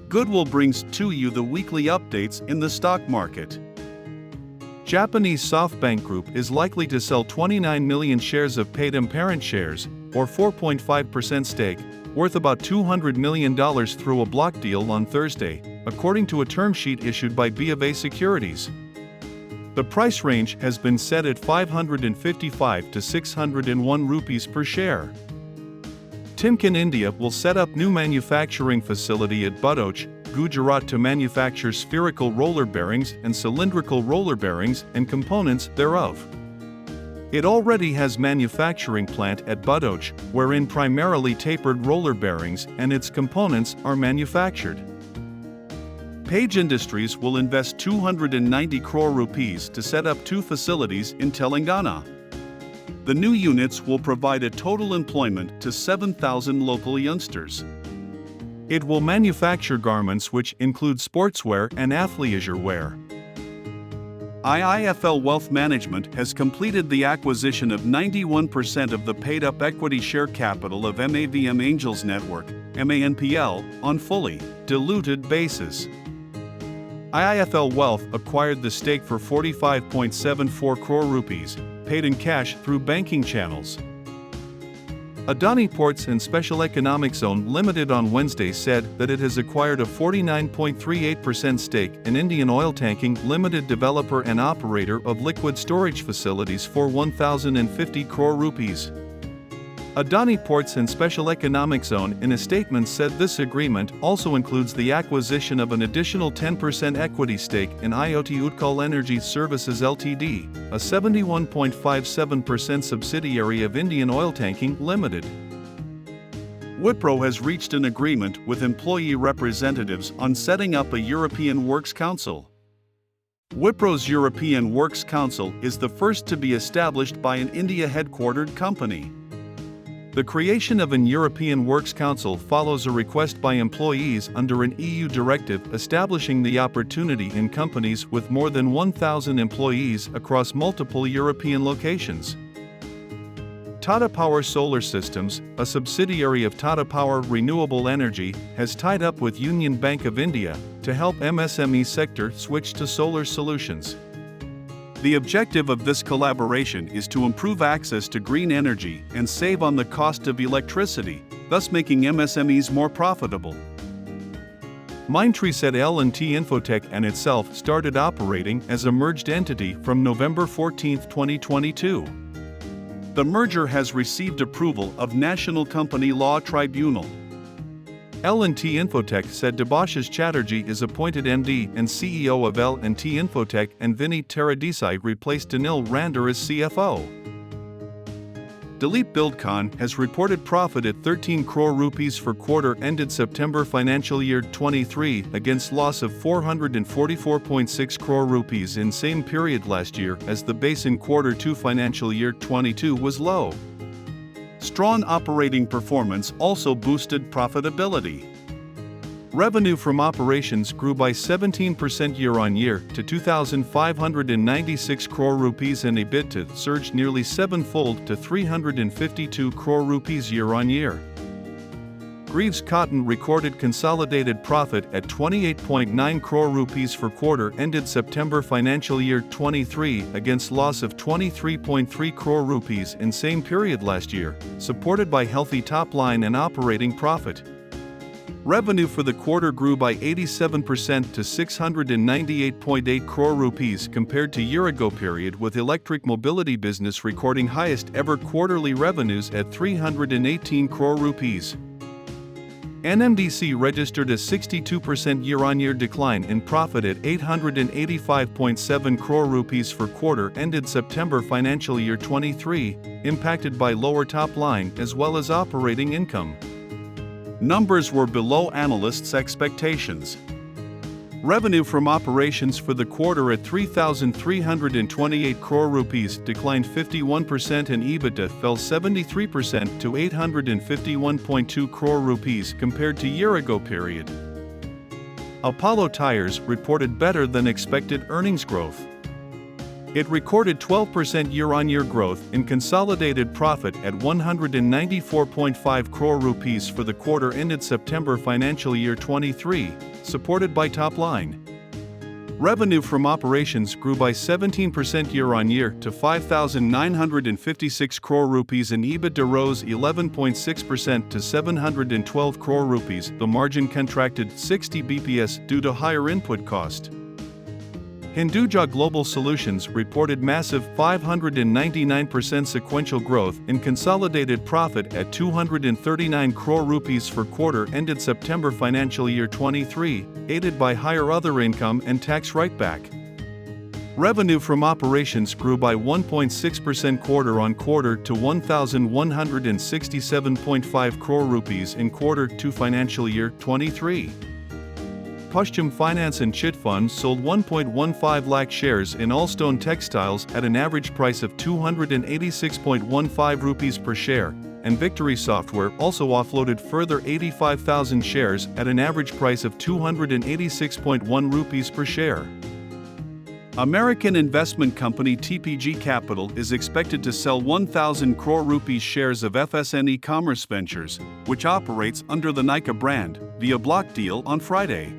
Goodwill brings to you the weekly updates in the stock market. Japanese SoftBank Group is likely to sell 29 million shares of paid-in parent shares, or 4.5% stake, worth about $200 million through a block deal on Thursday, according to a term sheet issued by BofA Securities. The price range has been set at 555 to 601 rupees per share. Timken India will set up new manufacturing facility at Bhadoch, Gujarat to manufacture spherical roller bearings and cylindrical roller bearings and components thereof. It already has manufacturing plant at Bhadoch, wherein primarily tapered roller bearings and its components are manufactured. Page Industries will invest 290 crore rupees to set up 2 facilities in Telangana. The new units will provide a total employment to 7,000 local youngsters. It will manufacture garments which include sportswear and athleisure wear. IIFL Wealth Management has completed the acquisition of 91% of the paid-up equity share capital of MAVM Angels Network, MANPL, on fully diluted basis. IIFL Wealth acquired the stake for 45.74 crore rupees, paid in cash through banking channels. Adani Ports and Special Economic Zone Limited on Wednesday said that it has acquired a 49.38% stake in Indian Oil Tanking Limited, developer and operator of liquid storage facilities, for 1,050 crore rupees. Adani Ports and Special Economic Zone in a statement said this agreement also includes the acquisition of an additional 10% equity stake in IoT Utkal Energy Services Ltd, a 71.57% subsidiary of Indian Oil Tanking Limited. Wipro has reached an agreement with employee representatives on setting up a European Works Council. Wipro's European Works Council is the first to be established by an India-headquartered company. The creation of an European Works Council follows a request by employees under an EU directive establishing the opportunity in companies with more than 1,000 employees across multiple European locations. Tata Power Solar Systems, a subsidiary of Tata Power Renewable Energy, has tied up with Union Bank of India to help MSME sector switch to solar solutions. The objective of this collaboration is to improve access to green energy and save on the cost of electricity, thus making MSMEs more profitable. Mindtree said L&T Infotech and itself started operating as a merged entity from November 14, 2022. The merger has received approval of National Company Law Tribunal. L&T Infotech said Debashish Chatterjee is appointed MD and CEO of L&T Infotech and Vineet Teradesai replaced Anil Rander as CFO. Dilip Buildcon has reported profit at 13 crore rupees for quarter ended September financial year 23 against loss of 444.6 crore rupees in same period last year, as the base in quarter 2 financial year 22 was low. Strong operating performance also boosted profitability. Revenue from operations grew by 17% year-on-year to 2,596 crore rupees and EBITDA surged nearly sevenfold to 352 crore rupees year-on-year. Greaves Cotton recorded consolidated profit at 28.9 crore rupees for quarter ended September financial year 23 against loss of 23.3 crore rupees in same period last year, supported by healthy top line and operating profit. Revenue for the quarter grew by 87% to 698.8 crore rupees compared to year-ago period, with electric mobility business recording highest ever quarterly revenues at 318 crore rupees. NMDC registered a 62% year-on-year decline in profit at 885.7 crore rupees for quarter ended September financial year 23, impacted by lower top line as well as operating income. Numbers were below analysts' expectations. Revenue from operations for the quarter at 3,328 crore rupees declined 51% and EBITDA fell 73% to 851.2 crore rupees compared to year-ago period. Apollo Tyres reported better than expected earnings growth. It recorded 12% year-on-year growth in consolidated profit at 194.5 crore rupees for the quarter ended September financial year 23, supported by top line. Revenue from operations grew by 17% year-on-year to 5,956 crore rupees and EBITDA rose 11.6% to 712 crore rupees. The margin contracted 60 bps due to higher input cost. Hinduja Global Solutions reported massive 599% sequential growth in consolidated profit at 239 crore rupees for quarter ended September financial year 23, aided by higher other income and tax write-back. Revenue from operations grew by 1.6% quarter-on-quarter to 1,167.5 crore rupees in quarter 2 financial year 23. Pashchim Finance and Chit Fund sold 1.15 lakh shares in Allstone Textiles at an average price of 286.15 rupees per share, and Victory Software also offloaded further 85,000 shares at an average price of 286.1 rupees per share. American investment company TPG Capital is expected to sell 1,000 crore rupees shares of FSN E-Commerce Ventures, which operates under the Nykaa brand, via block deal on Friday.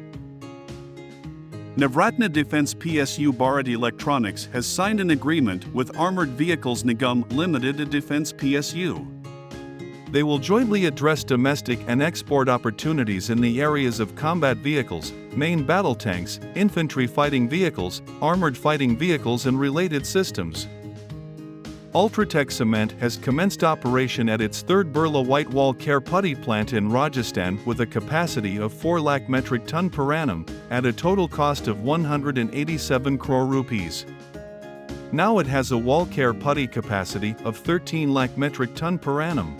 Navratna Defence PSU Bharat Electronics has signed an agreement with Armoured Vehicles Nigam Limited, a defence PSU. They will jointly address domestic and export opportunities in the areas of combat vehicles, main battle tanks, infantry fighting vehicles, armored fighting vehicles and related systems. Ultratech Cement has commenced operation at its third Birla White Wall Care Putty plant in Rajasthan with a capacity of 4 lakh metric ton per annum, at a total cost of 187 crore rupees. Now it has a wall care putty capacity of 13 lakh metric ton per annum.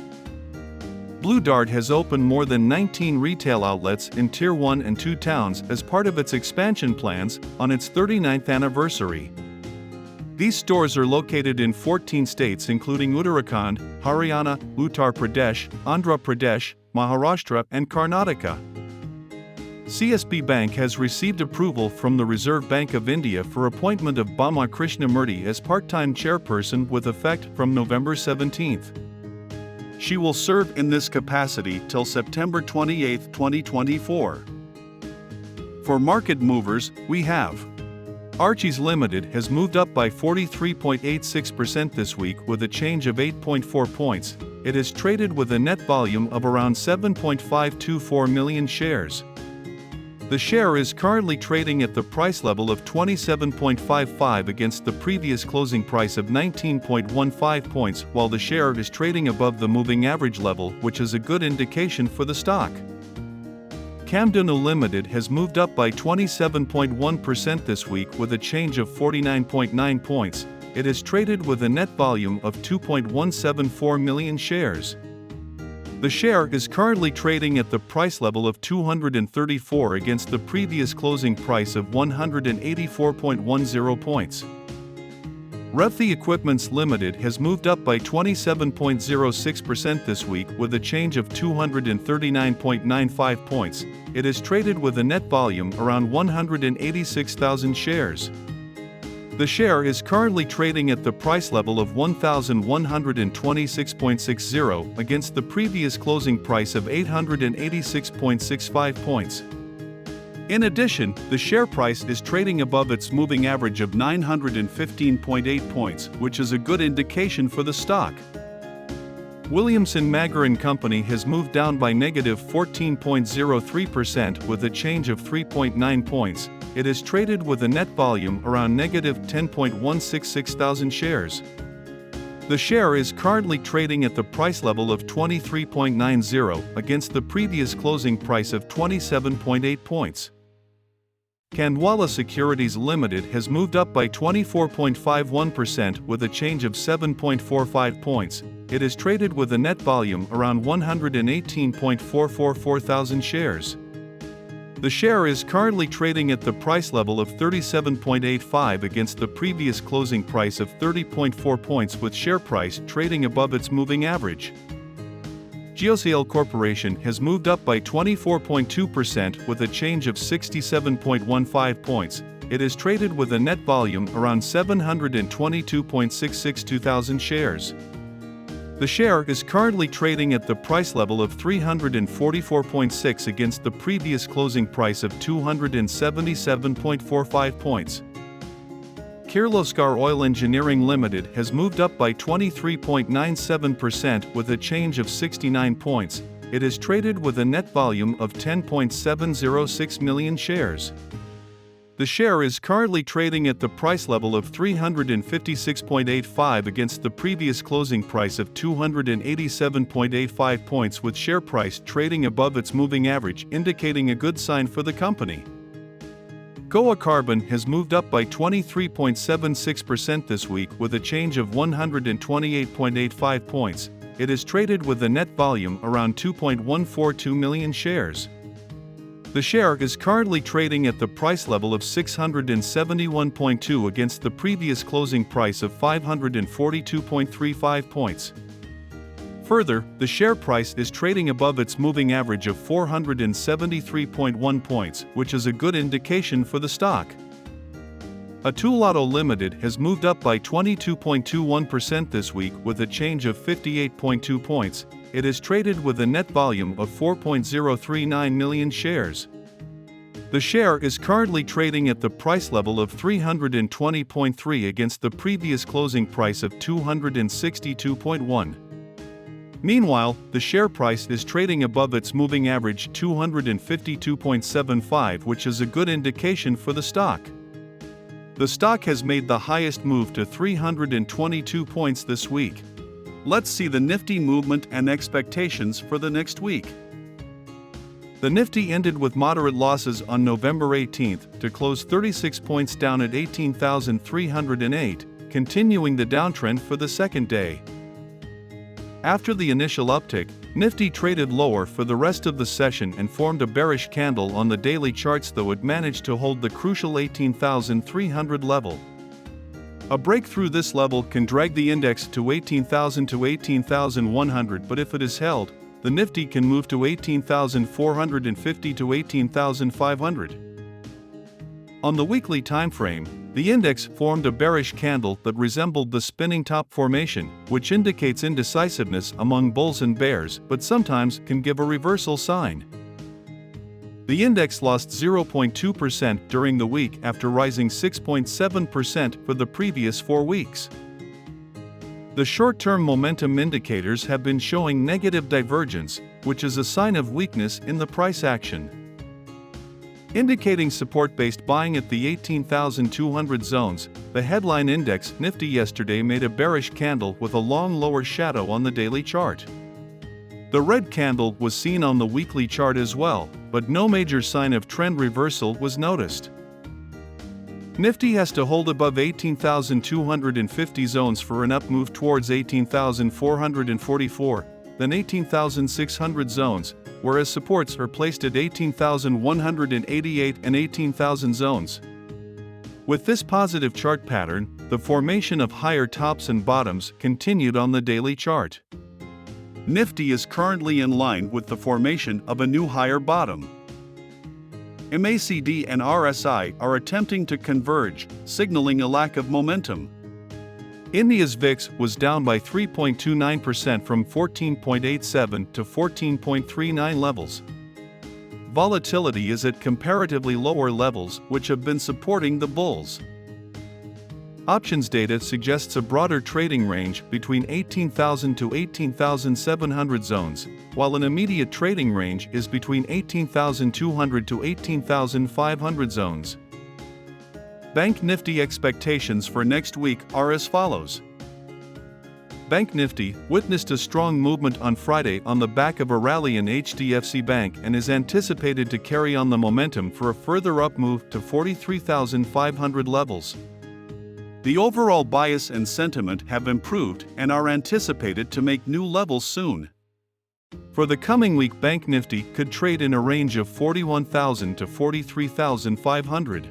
Blue Dart has opened more than 19 retail outlets in Tier 1 and 2 towns as part of its expansion plans on its 39th anniversary. These stores are located in 14 states including Uttarakhand, Haryana, Uttar Pradesh, Andhra Pradesh, Maharashtra and Karnataka. CSB Bank has received approval from the Reserve Bank of India for appointment of Bama Krishnamurthy as part-time chairperson with effect from November 17. She will serve in this capacity till September 28, 2024. For market movers, we have Archie's Limited has moved up by 43.86% this week with a change of 8.4 points. It is traded with a net volume of around 7.524 million shares. The share is currently trading at the price level of 27.55 against the previous closing price of 19.15 points, while the share is trading above the moving average level, which is a good indication for the stock. Kamdanu Limited has moved up by 27.1% this week with a change of 49.9 points. It is traded with a net volume of 2.174 million shares. The share is currently trading at the price level of 234 against the previous closing price of 184.10 points. Revthi Equipments Limited has moved up by 27.06% this week with a change of 239.95 points. It is traded with a net volume around 186,000 shares. The share is currently trading at the price level of 1,126.60 against the previous closing price of 886.65 points. In addition, the share price is trading above its moving average of 915.8 points, which is a good indication for the stock. Williamson Magar & Company has moved down by negative 14.03% with a change of 3.9 points. It is traded with a net volume around negative 10.166 thousand shares. The share is currently trading at the price level of 23.90 against the previous closing price of 27.8 points. Khandwala Securities Limited has moved up by 24.51% with a change of 7.45 points. It is traded with a net volume around 118.444 thousand shares. The share is currently trading at the price level of 37.85 against the previous closing price of 30.4 points with share price trading above its moving average. Geosale Corporation has moved up by 24.2% with a change of 67.15 points. It is traded with a net volume around 722,662,000 shares. The share is currently trading at the price level of 344.6 against the previous closing price of 277.45 points. Kirloskar Oil Engineering Limited has moved up by 23.97% with a change of 69 points. It is traded with a net volume of 10.706 million shares. The share is currently trading at the price level of 356.85 against the previous closing price of 287.85 points, with share price trading above its moving average, indicating a good sign for the company. Goa Carbon has moved up by 23.76% this week with a change of 128.85 points. It is traded with a net volume around 2.142 million shares. The share is currently trading at the price level of 671.2 against the previous closing price of 542.35 points. Further, the share price is trading above its moving average of 473.1 points, which is a good indication for the stock. Atulado Limited has moved up by 22.21% this week with a change of 58.2 points. It is traded with a net volume of 4.039 million shares. The share is currently trading at the price level of 320.3 against the previous closing price of 262.1. Meanwhile, the share price is trading above its moving average 252.75, which is a good indication for the stock. The stock has made the highest move to 322 points this week. Let's see the Nifty movement and expectations for the next week. The Nifty ended with moderate losses on November 18th to close 36 points down at 18,308, continuing the downtrend for the second day. After the initial uptick, Nifty traded lower for the rest of the session and formed a bearish candle on the daily charts, though it managed to hold the crucial 18,300 level. A break through this level can drag the index to 18,000 to 18,100, but if it is held, the Nifty can move to 18,450 to 18,500. On the weekly time frame, the index formed a bearish candle that resembled the spinning top formation, which indicates indecisiveness among bulls and bears, but sometimes can give a reversal sign. The index lost 0.2% during the week after rising 6.7% for the previous 4 weeks. The short-term momentum indicators have been showing negative divergence, which is a sign of weakness in the price action. Indicating support-based buying at the 18,200 zones, the headline index Nifty yesterday made a bearish candle with a long lower shadow on the daily chart. The red candle was seen on the weekly chart as well, but no major sign of trend reversal was noticed. Nifty has to hold above 18,250 zones for an up move towards 18,444, then 18,600 zones, whereas supports are placed at 18,188 and 18,000 zones. With this positive chart pattern, the formation of higher tops and bottoms continued on the daily chart. Nifty is currently in line with the formation of a new higher bottom. MACD and RSI are attempting to converge, signaling a lack of momentum. India's VIX was down by 3.29% from 14.87 to 14.39 levels. Volatility is at comparatively lower levels, which have been supporting the bulls. Options data suggests a broader trading range between 18,000 to 18,700 zones, while an immediate trading range is between 18,200 to 18,500 zones. Bank Nifty expectations for next week are as follows. Bank Nifty witnessed a strong movement on Friday on the back of a rally in HDFC Bank and is anticipated to carry on the momentum for a further up move to 43,500 levels. The overall bias and sentiment have improved and are anticipated to make new levels soon. For the coming week, Bank Nifty could trade in a range of 41,000 to 43,500.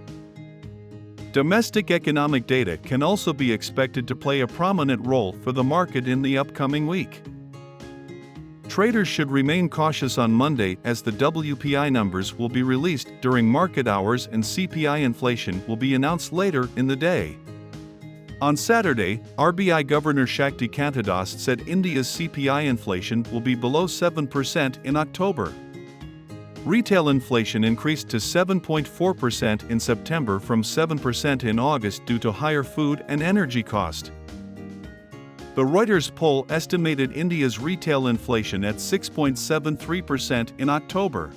Domestic economic data can also be expected to play a prominent role for the market in the upcoming week. traders should remain cautious on Monday as the WPI numbers will be released during market hours and CPI inflation will be announced later in the day. On Saturday, RBI Governor Shakti Kantadas said India's CPI inflation will be below 7% in October. Retail inflation increased to 7.4% in September from 7% in August due to higher food and energy cost. The Reuters poll estimated India's retail inflation at 6.73% in October.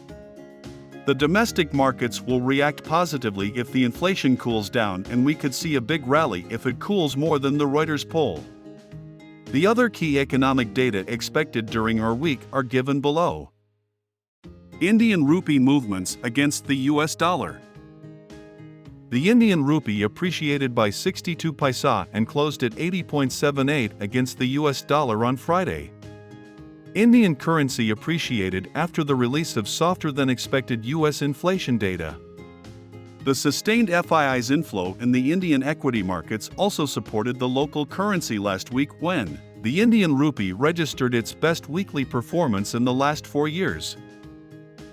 The domestic markets will react positively if the inflation cools down, and we could see a big rally if it cools more than the Reuters poll. The other key economic data expected during our week are given below. Indian rupee movements against the US dollar. The Indian rupee appreciated by 62 paisa and closed at 80.78 against the US dollar on Friday. Indian currency appreciated after the release of softer-than-expected US inflation data. The sustained FII's inflow in the Indian equity markets also supported the local currency last week when the Indian rupee registered its best weekly performance in the last 4 years.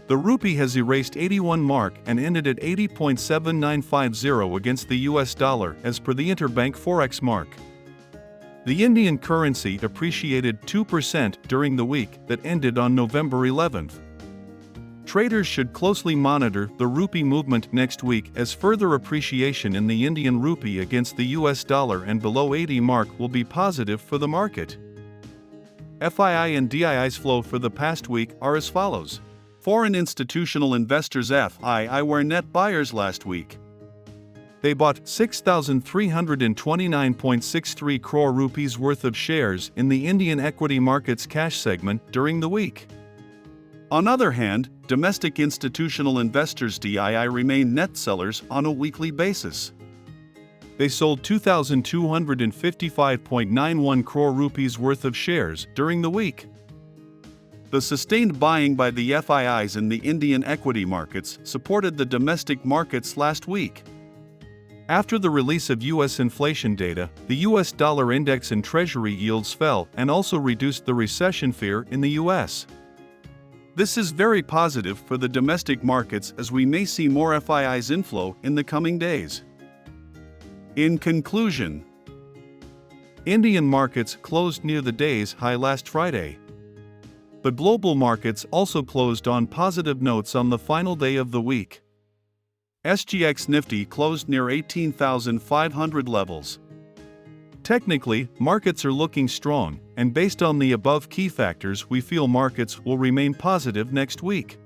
The rupee has erased 81 mark and ended at 80.7950 against the US dollar as per the interbank forex mark. The Indian currency appreciated 2% during the week that ended on November 11th. Traders should closely monitor the rupee movement next week as further appreciation in the Indian rupee against the US dollar and below 80 mark will be positive for the market. FII and DII's flow for the past week are as follows. Foreign institutional investors FII were net buyers last week. They bought 6,329.63 crore rupees worth of shares in the Indian equity markets cash segment during the week. On the other hand, domestic institutional investors DII remain net sellers on a weekly basis. They sold 2,255.91 crore rupees worth of shares during the week. The sustained buying by the FIIs in the Indian equity markets supported the domestic markets last week. After the release of US inflation data, the US dollar index and Treasury yields fell and also reduced the recession fear in the US. This is very positive for the domestic markets as we may see more FIIs inflow in the coming days. In conclusion, Indian markets closed near the day's high last Friday. But global markets also closed on positive notes on the final day of the week. SGX Nifty closed near 18,500 levels. Technically, markets are looking strong, and based on the above key factors, we feel markets will remain positive next week.